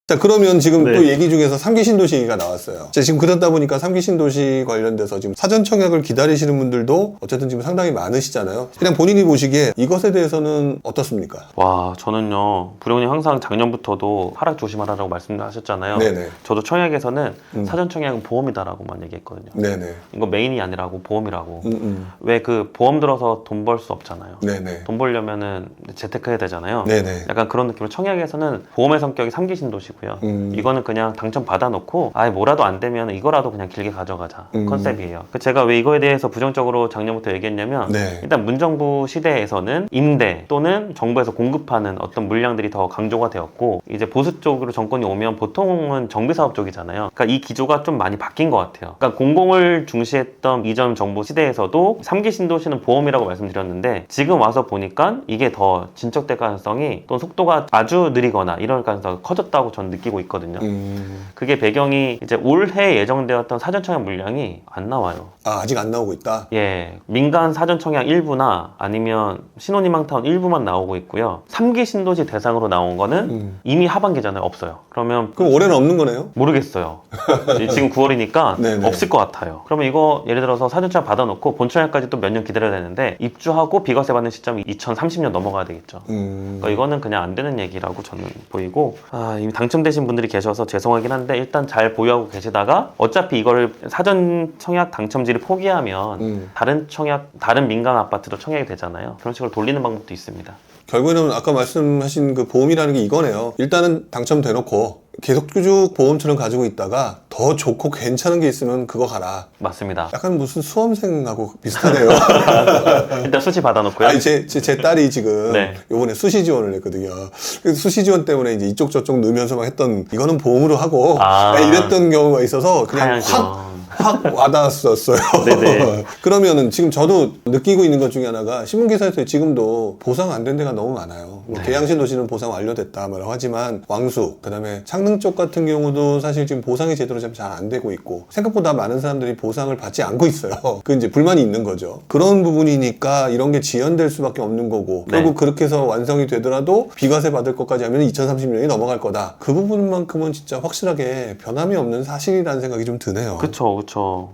자, 그러면 지금 네. 또 얘기 중에서 3기 신도시가 나왔어요. 자, 지금 그러다 보니까 3기 신도시 관련돼서 지금 사전 청약을 기다리시는 분들도 어쨌든 지금 상당히 많으시잖아요. 그냥 본인이 보시기에 이것에 대해서는 어떻습니까? 와, 저는요, 부령님 항상 작년부터도 하락 조심하라고 말씀하셨잖아요. 네네. 저도 청약에서는 사전 청약은 보험이다라고만 얘기했거든요. 네네. 이거 메인이 아니라고 보험이라고. 음. 왜 그 보험 들어서 돈 벌 수 없잖아요. 네네. 돈 벌려면은 재테크해야 되잖아요. 네네. 약간 그런 느낌으로 청약에서는 보험의 성격이 3기 신도시고요. 이거는 그냥 당첨 받아놓고 아예 뭐라도 안 되면 이거라도 그냥 길게 가져가자 컨셉이에요. 제가 왜 이거에 대해서 부정적으로 작년부터 얘기했냐면 네. 일단 문정부 시대에서는 임대 또는 정부에서 공급하는 어떤 물량들이 더 강조가 되었고 이제 보수 쪽으로 정권이 오면 보통은 정비사업 쪽이잖아요. 그러니까 이 기조가 좀 많이 바뀐 것 같아요. 그러니까 공공을 중시했던 이전 정부 시대에서도 3기 신도시는 보험이라고 말씀드렸는데 지금 와서 보니까 이게 더 진척될 가능성이 또 속도가 아주 느리거나 이럴 가능성이 커졌다고 저는 느끼고 있거든요. 그게 배경이 이제 올해 예정되었던 사전 청약 물량이 안 나와요. 아, 아직 안 나오고 있다? 예, 민간 사전 청약 일부나 아니면 신혼희망타운 일부만 나오고 있고요. 3기 신도시 대상으로 나온 거는 이미 하반기잖아요. 없어요. 그러면 그럼 올해는 없는 거네요? 모르겠어요. 지금 9월이니까 네네. 없을 것 같아요. 그러면 이거 예를 들어서 사전 청약 받아놓고 본 청약까지 또 몇 년 기다려야 되는데 입주하고 비과세 받는 시점이 2030년 넘어가야 되겠죠. 그러니까 이거는 그냥 안 되는 얘기라고 저는 보이고 이미 당첨되신 분들이 계셔서 죄송하긴 한데 일단 잘 보유하고 계시다가 어차피 이거를 사전 청약 당첨지를 포기하면 다른 민간 아파트도 청약이 되잖아요. 그런 식으로 돌리는 방법도 있습니다. 결국에는 아까 말씀하신 그 보험이라는 게 이거네요. 일단은 당첨돼놓고 계속 쭉 보험처럼 가지고 있다가 더 좋고 괜찮은 게 있으면 그거 가라. 맞습니다. 약간 무슨 수험생하고 비슷하네요. 일단 수시 받아놓고요. 아니, 제 딸이 지금 네. 요번에 수시 지원을 했거든요. 그래서 수시 지원 때문에 이제 이쪽 저쪽 넣으면서 막 했던 이거는 보험으로 하고 이랬던 경우가 있어서 그냥 확 와닿았었어요. 네네. 그러면은 지금 저도 느끼고 있는 것 중에 하나가 신문기사에서 지금도 보상 안 된 데가 너무 많아요. 뭐 계양신도시는 보상 완료됐다 뭐라고 하지만 왕숙, 그다음에 창릉 쪽 같은 경우도 사실 지금 보상이 제대로 잘 안 되고 있고 생각보다 많은 사람들이 보상을 받지 않고 있어요. 그 이제 불만이 있는 거죠. 그런 부분이니까 이런 게 지연될 수밖에 없는 거고 결국 그렇게 해서 완성이 되더라도 비과세 받을 것까지 하면 2030년이 넘어갈 거다. 그 부분만큼은 진짜 확실하게 변함이 없는 사실이라는 생각이 좀 드네요. 그쵸.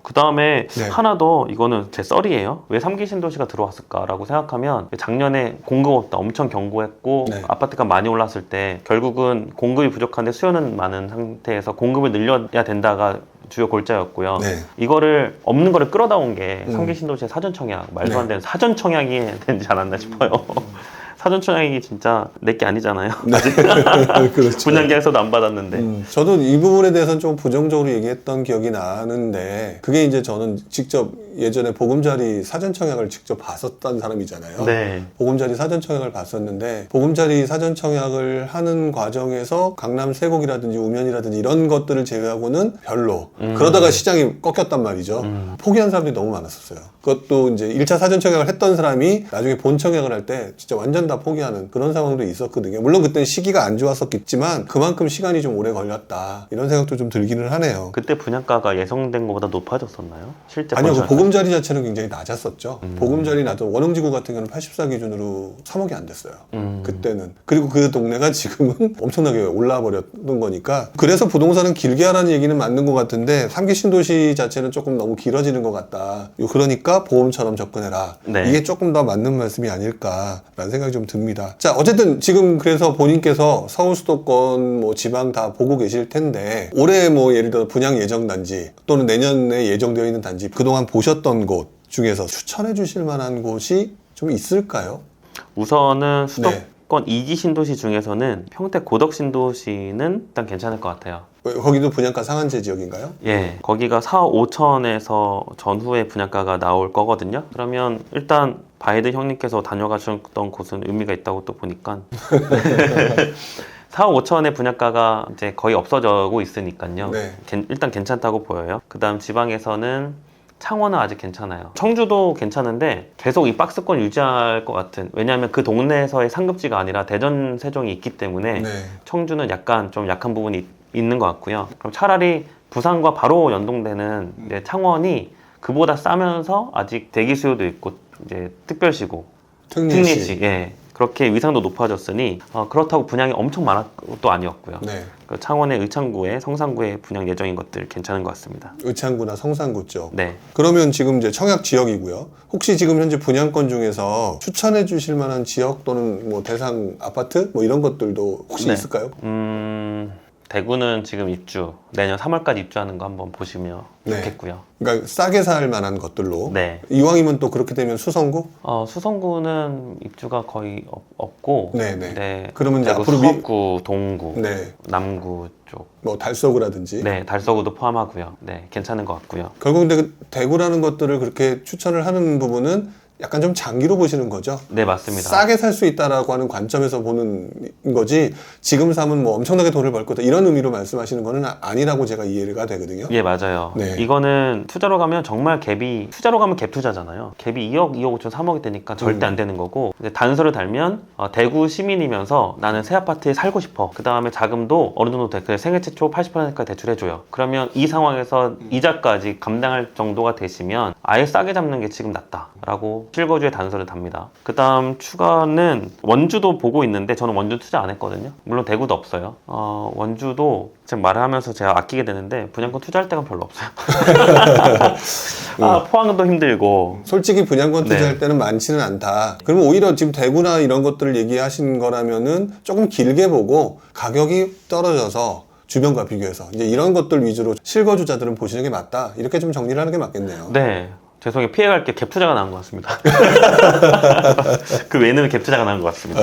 그 다음에 하나 더 이거는 제 썰이에요. 왜 3기 신도시가 들어왔을까라고 생각하면 작년에 공급 없다 엄청 경고했고 아파트가 많이 올랐을 때 결국은 공급이 부족한데 수요는 많은 상태에서 공급을 늘려야 된다가 주요 골자였고요. 이거를 없는 거를 끌어다온 게 3기 신도시의 사전 청약 말도 안 되는 사전 청약이 되지 않았나 싶어요. 사전 청약이 진짜 내게 아니잖아요. 아직 그렇죠. 분양계약서도 안 받았는데. 저도 이 부분에 대해서는 좀 부정적으로 얘기했던 기억이 나는데 그게 이제 저는 직접 예전에 보금자리 사전 청약을 직접 봤었던 사람이잖아요. 네. 보금자리 사전 청약을 봤었는데 보금자리 사전 청약을 하는 과정에서 강남 세곡이라든지 우면이라든지 이런 것들을 제외하고는 별로. 그러다가 시장이 꺾였단 말이죠. 포기한 사람들이 너무 많았었어요. 그것도 이제 1차 사전 청약을 했던 사람이 나중에 본 청약을 할 때 진짜 완전 다 포기하는 그런 상황도 있었거든요. 물론 그때는 시기가 안 좋았었겠지만 그만큼 시간이 좀 오래 걸렸다. 이런 생각도 좀 들기는 하네요. 그때 분양가가 예상된 것보다 높아졌었나요? 실제 아니요. 그 보금자리 자체는 굉장히 낮았었죠. 보금자리 나도 원흥지구 같은 경우는 84 기준으로 3억이 안 됐어요. 그때는. 그리고 그 동네가 지금은 엄청나게 올라와 버렸던 거니까 그래서 부동산은 길게 하라는 얘기는 맞는 것 같은데 3기 신도시 자체는 조금 너무 길어지는 것 같다. 그러니까 보험처럼 접근해라. 이게 조금 더 맞는 말씀이 아닐까라는 생각이 좀 듭니다. 자, 어쨌든 지금 그래서 본인께서 서울 수도권 뭐 지방 다 보고 계실 텐데 올해 뭐 예를 들어 분양 예정 단지 또는 내년에 예정되어 있는 단지 그동안 보셨던 곳 중에서 추천해 주실 만한 곳이 좀 있을까요? 우선은 수도권 2기 신도시 중에서는 평택 고덕 신도시는 일단 괜찮을 것 같아요. 거기도 분양가 상한제 지역인가요? 예, 거기가 4억 5천에서 전후에 분양가가 나올 거거든요. 그러면 일단 바이든 형님께서 다녀가셨던 곳은 의미가 있다고 또 보니까 4억 5천의 분양가가 이제 거의 없어지고 있으니까요. 일단 괜찮다고 보여요. 그 다음 지방에서는 창원은 아직 괜찮아요. 청주도 괜찮은데 계속 이 박스권 유지할 것 같은, 왜냐하면 그 동네에서의 상급지가 아니라 대전, 세종이 있기 때문에 청주는 약간 좀 약한 부분이 있는 것 같고요. 그럼 차라리 부산과 바로 연동되는 이제 창원이 그보다 싸면서 아직 대기 수요도 있고 이제 특별시고 특례시 그렇게 위상도 높아졌으니 그렇다고 분양이 엄청 많은 것도 아니었고요. 네. 그 창원의 의창구에 성산구에 분양 예정인 것들 괜찮은 것 같습니다. 의창구나 성산구 쪽. 네. 그러면 지금 이제 청약 지역이고요. 혹시 지금 현재 분양권 중에서 추천해 주실 만한 지역 또는 뭐 대상 아파트 뭐 이런 것들도 혹시 네. 있을까요? 대구는 지금 입주, 내년 3월까지 입주하는 거 한번 보시면 네. 좋겠고요. 그러니까 싸게 살 만한 것들로. 네. 이왕이면 또 그렇게 되면 수성구? 수성구는 입주가 거의 없고, 네네. 네. 그러면 이제 대구 앞으로 수성구, 동구, 네. 남구 쪽, 뭐 달서구라든지. 네, 달서구도 포함하고요. 네, 괜찮은 것 같고요. 결국 근데 그 대구라는 것들을 그렇게 추천을 하는 부분은 약간 좀 장기로 보시는 거죠? 네, 맞습니다. 싸게 살 수 있다라고 하는 관점에서 보는 거지 지금 사면 뭐 엄청나게 돈을 벌 거다 이런 의미로 말씀하시는 거는 아니라고 제가 이해가 되거든요. 예, 맞아요. 네. 이거는 투자로 가면 정말 투자로 가면 갭 투자잖아요. 갭이 2억, 2억 5천, 3억이 되니까 절대 안 되는 거고, 이제 단서를 달면 대구 시민이면서 나는 새 아파트에 살고 싶어. 그 다음에 자금도 어느 정도 돼. 생애 최초 80%까지 대출해줘요. 그러면 이 상황에서 이자까지 감당할 정도가 되시면 아예 싸게 잡는 게 지금 낫다라고 실거주의 단서를 답니다. 그 다음 추가는 원주도 보고 있는데 저는 원주 투자 안 했거든요. 물론 대구도 없어요. 원주도 지금 말을 하면서 제가 아끼게 되는데 분양권 투자할 데가 별로 없어요. 포항도 힘들고. 솔직히 분양권 네. 투자할 때는 많지는 않다. 그러면 오히려 지금 대구나 이런 것들을 얘기하신 거라면은 조금 길게 보고 가격이 떨어져서 주변과 비교해서 이제 이런 것들 위주로 실거주자들은 보시는 게 맞다. 이렇게 좀 정리를 하는 게 맞겠네요. 네. 죄송해요. 피해갈 게 갭 투자가 나은 것 같습니다. 그 외에는 갭 투자가 나은 것 같습니다.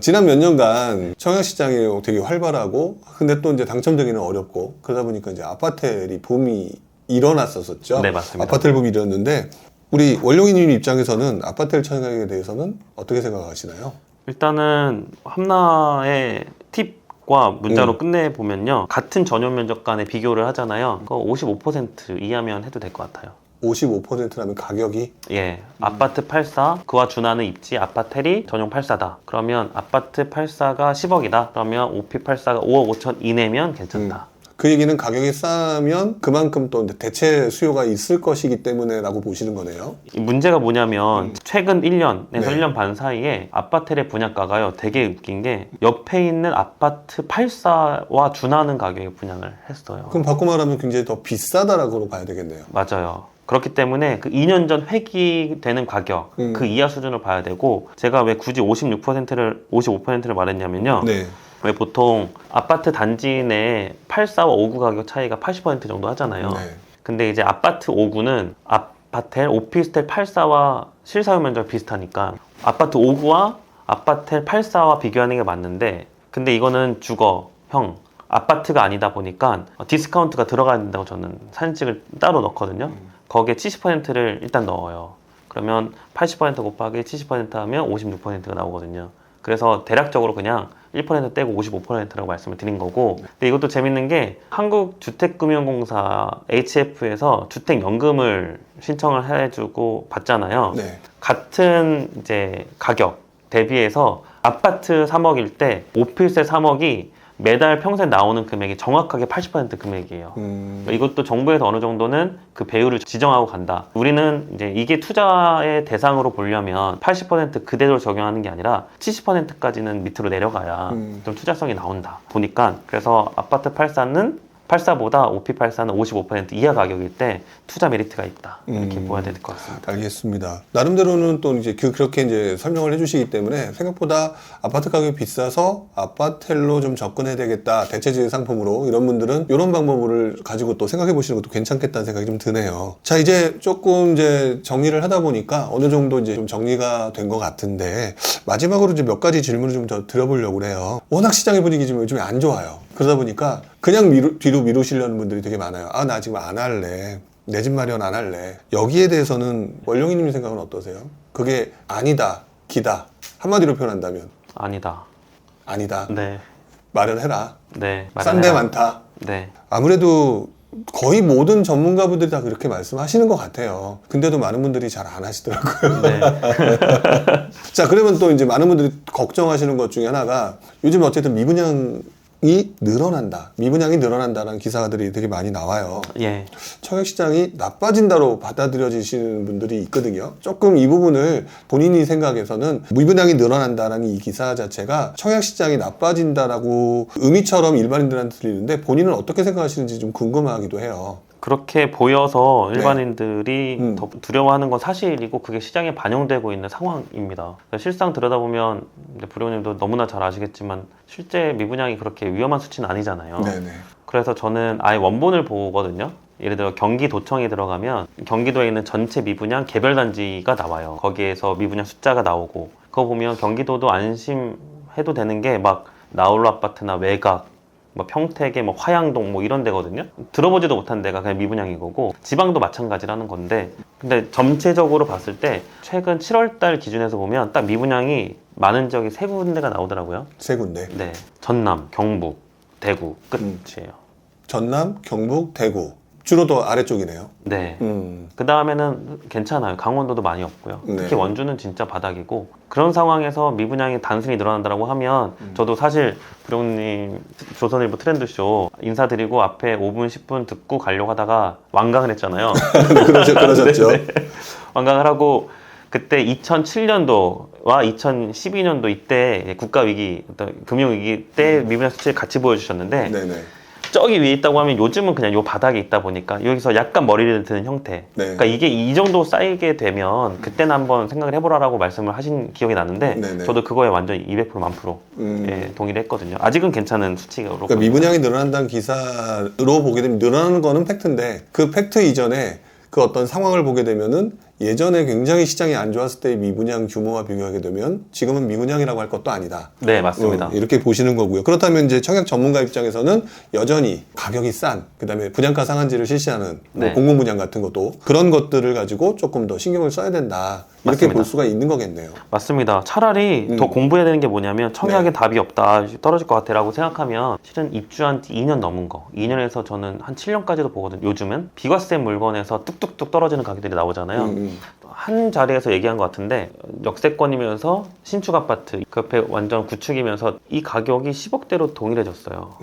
지난 몇 년간 청약시장이 되게 활발하고, 근데 또 이제 당첨되기는 어렵고, 그러다 보니까 이제 아파텔이 붐이 일어났었죠. 네, 맞습니다. 아파텔 붐이 일어났는데, 우리 원룡이님 입장에서는 아파텔 청약에 대해서는 어떻게 생각하시나요? 일단은 하나의 팁과 문자로 끝내보면요. 같은 전용 면적 간의 비교를 하잖아요. 그거 55% 이하면 해도 될 것 같아요. 55%라면 가격이? 예, 아파트 84, 그와 준하는 입지 아파텔이 전용 84다. 그러면 아파트 84가 10억이다. 그러면 OP 84가 5억 5천 이내면 괜찮다. 그 얘기는 가격이 싸면 그만큼 또 대체 수요가 있을 것이기 때문에 라고 보시는 거네요. 이 문제가 뭐냐면 최근 1년에서 네. 1년 반 사이에 아파텔의 분양가가요 되게 웃긴 게 옆에 있는 아파트 84와 준하는 가격에 분양을 했어요. 그럼 바꿔 말하면 굉장히 더 비싸다라고 봐야 되겠네요. 맞아요. 그렇기 때문에 그 2년 전 회귀되는 가격 그 이하 수준을 봐야 되고, 제가 왜 굳이 55%를 말했냐면요. 네. 왜 보통 아파트 단지 내 84와 59 가격 차이가 80% 정도 하잖아요. 네. 근데 이제 아파트 59는 아파텔, 오피스텔 84와 실사유 면적 비슷하니까 아파트 59와 아파텔 84와 비교하는 게 맞는데, 근데 이거는 주거형 아파트가 아니다 보니까 디스카운트가 들어가야 된다고 저는 사진찍을 따로 넣거든요. 거기에 70%를 일단 넣어요. 그러면 80% 곱하기 70% 하면 56%가 나오거든요. 그래서 대략적으로 그냥 1% 떼고 55%라고 말씀을 드린 거고, 근데 이것도 재밌는 게 한국주택금융공사 HF에서 주택연금을 신청을 해주고 받잖아요. 네. 같은 이제 가격 대비해서 아파트 3억일 때 오피스텔 3억이 매달 평생 나오는 금액이 정확하게 80% 금액이에요. 이것도 정부에서 어느 정도는 그 배율을 지정하고 간다. 우리는 이제 이게 투자의 대상으로 보려면 80% 그대로 적용하는 게 아니라 70%까지는 밑으로 내려가야 좀 투자성이 나온다 보니까, 그래서 아파트 84보다 OP84는 55% 이하 가격일 때 투자 메리트가 있다. 이렇게 보아야 될 것 같습니다. 알겠습니다. 나름대로는 또 이제 그렇게 이제 설명을 해주시기 때문에 생각보다 아파트 가격이 비싸서 아파텔로 좀 접근해야 되겠다. 대체적인 상품으로 이런 분들은 이런 방법을 가지고 또 생각해 보시는 것도 괜찮겠다는 생각이 좀 드네요. 자, 이제 조금 이제 정리를 하다 보니까 어느 정도 이제 좀 정리가 된 것 같은데, 마지막으로 이제 몇 가지 질문을 좀 더 드려보려고 해요. 워낙 시장의 분위기 지금 요즘에 안 좋아요. 그러다 보니까 그냥 뒤로 미루시려는 분들이 되게 많아요. 나 지금 안 할래. 내 집 마련 안 할래. 여기에 대해서는 원룡이님 생각은 어떠세요? 그게 아니다, 기다. 한마디로 표현한다면 아니다. 아니다. 네. 마련해라. 네. 싼 데 많다. 네. 아무래도 거의 모든 전문가분들이 다 그렇게 말씀하시는 것 같아요. 근데도 많은 분들이 잘 안 하시더라고요. 네. 자, 그러면 또 이제 많은 분들이 걱정하시는 것 중에 하나가, 요즘 어쨌든 미분양 늘어난다, 미분양이 늘어난다라는 기사들이 되게 많이 나와요. 예. 청약시장이 나빠진다로 받아들여지시는 분들이 있거든요. 조금 이 부분을 본인이 생각해서는 미분양이 늘어난다라는 이 기사 자체가 청약시장이 나빠진다라고 의미처럼 일반인들한테 들리는데 본인은 어떻게 생각하시는지 좀 궁금하기도 해요. 그렇게 보여서 일반인들이 네. 더 두려워하는 건 사실이고 그게 시장에 반영되고 있는 상황입니다. 실상 들여다보면 부령님도 너무나 잘 아시겠지만 실제 미분양이 그렇게 위험한 수치는 아니잖아요. 네네. 그래서 저는 아예 원본을 보거든요. 예를 들어 경기도청에 들어가면 경기도에 있는 전체 미분양 개별단지가 나와요. 거기에서 미분양 숫자가 나오고 그거 보면 경기도도 안심해도 되는 게 막 나홀로 아파트나 외곽 뭐 평택의 뭐 화양동 뭐 이런 데거든요. 들어보지도 못한 데가 그냥 미분양인 거고 지방도 마찬가지라는 건데 근데 전체적으로 봤을 때 최근 7월달 기준에서 보면 딱 미분양이 많은 지역이 세 군데가 나오더라고요. 세 군데. 네, 전남, 경북, 대구 끝이에요. 전남, 경북, 대구. 주로 더 아래쪽이네요. 네. 그 다음에는 괜찮아요. 강원도도 많이 없고요. 네. 특히 원주는 진짜 바닥이고 그런 상황에서 미분양이 단순히 늘어난다고 하면 저도 사실 부령님 조선일보 트렌드쇼 인사드리고 앞에 5분 10분 듣고 가려고 하다가 완강을 했잖아요. 그러셨죠. 네. 완강을 하고 그때 2007년도와 2012년도 이때 국가위기, 어떤 금융위기 때 미분양 수치를 같이 보여주셨는데 네네. 저기 위에 있다고 하면 요즘은 그냥 요 바닥에 있다 보니까 여기서 약간 머리를 드는 형태. 네. 그러니까 이게 이 정도 쌓이게 되면 그때는 한번 생각을 해보라라고 말씀을 하신 기억이 나는데 네네. 저도 그거에 완전 200% 만프로 예, 동의를 했거든요. 아직은 괜찮은 수치로. 그러니까 미분양이 늘어난다는 기사로 보게 되면 늘어나는 거는 팩트인데 그 팩트 이전에 그 어떤 상황을 보게 되면은 예전에 굉장히 시장이 안 좋았을 때의 미분양 규모와 비교하게 되면 지금은 미분양이라고 할 것도 아니다. 네, 맞습니다. 이렇게 보시는 거고요. 그렇다면 이제 청약 전문가 입장에서는 여전히 가격이 싼, 그다음에 분양가 상한제를 실시하는 뭐 네. 공공분양 같은 것도 그런 것들을 가지고 조금 더 신경을 써야 된다. 이렇게 맞습니다. 볼 수가 있는 거겠네요. 맞습니다. 차라리 더 공부해야 되는 게 뭐냐면 청약에 네. 답이 없다, 떨어질 것 같아 라고 생각하면 실은 입주한 지 2년 넘은 거 2년에서 저는 한 7년까지도 보거든요. 요즘은 비과세 물건에서 뚝뚝뚝 떨어지는 가격들이 나오잖아요. 한 자리에서 얘기한 것 같은데 역세권이면서 신축 아파트 그 옆에 완전 구축이면서 이 가격이 10억대로 동일해졌어요.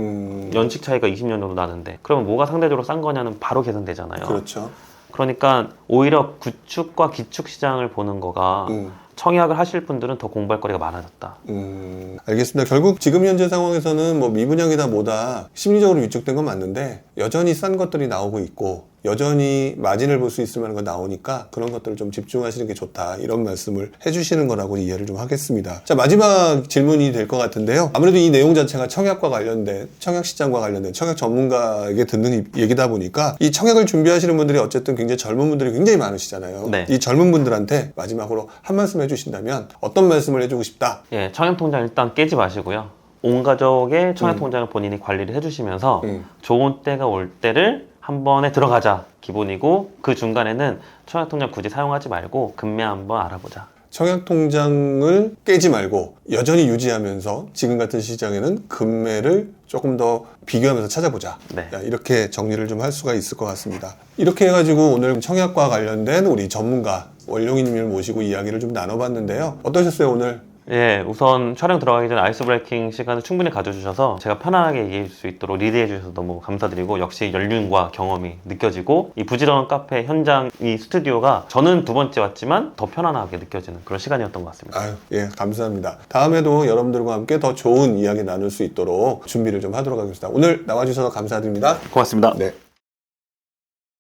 연식 차이가 20년 정도 나는데 그러면 뭐가 상대적으로 싼 거냐는 바로 계산되잖아요. 그렇죠. 그러니까 오히려 구축과 기축 시장을 보는 거가 청약을 하실 분들은 더 공부할 거리가 많아졌다. 알겠습니다. 결국 지금 현재 상황에서는 뭐 미분양이다 뭐다 심리적으로 위축된 건 맞는데 여전히 싼 것들이 나오고 있고 여전히 마진을 볼 수 있을 만한 거 나오니까 그런 것들을 좀 집중하시는 게 좋다 이런 말씀을 해주시는 거라고 이해를 좀 하겠습니다. 자, 마지막 질문이 될 것 같은데요. 아무래도 이 내용 자체가 청약과 관련된 청약시장과 관련된 청약 전문가에게 듣는 얘기다 보니까 이 청약을 준비하시는 분들이 어쨌든 굉장히 젊은 분들이 굉장히 많으시잖아요. 네. 이 젊은 분들한테 마지막으로 한 말씀 해주신다면 어떤 말씀을 해주고 싶다? 예, 청약통장 일단 깨지 마시고요. 온 가족의 청약통장을 본인이 관리를 해주시면서 좋은 때가 올 때를 한 번에 들어가자 기본이고 그 중간에는 청약통장 굳이 사용하지 말고 금매 한번 알아보자. 청약통장을 깨지 말고 여전히 유지하면서 지금 같은 시장에는 금매를 조금 더 비교하면서 찾아보자. 네. 이렇게 정리를 좀 할 수가 있을 것 같습니다. 이렇게 해가지고 오늘 청약과 관련된 우리 전문가 원룡이님을 모시고 이야기를 좀 나눠봤는데요. 어떠셨어요 오늘? 예, 우선 촬영 들어가기 전에 아이스 브레이킹 시간을 충분히 가져주셔서 제가 편안하게 얘기해 줄 수 있도록 리드해 주셔서 너무 감사드리고 역시 연륜과 경험이 느껴지고 이 부지런한 카페 현장 이 스튜디오가 저는 두 번째 왔지만 더 편안하게 느껴지는 그런 시간이었던 것 같습니다. 아유, 예, 감사합니다. 다음에도 여러분들과 함께 더 좋은 이야기 나눌 수 있도록 준비를 좀 하도록 하겠습니다. 오늘 나와주셔서 감사드립니다. 고맙습니다. 네.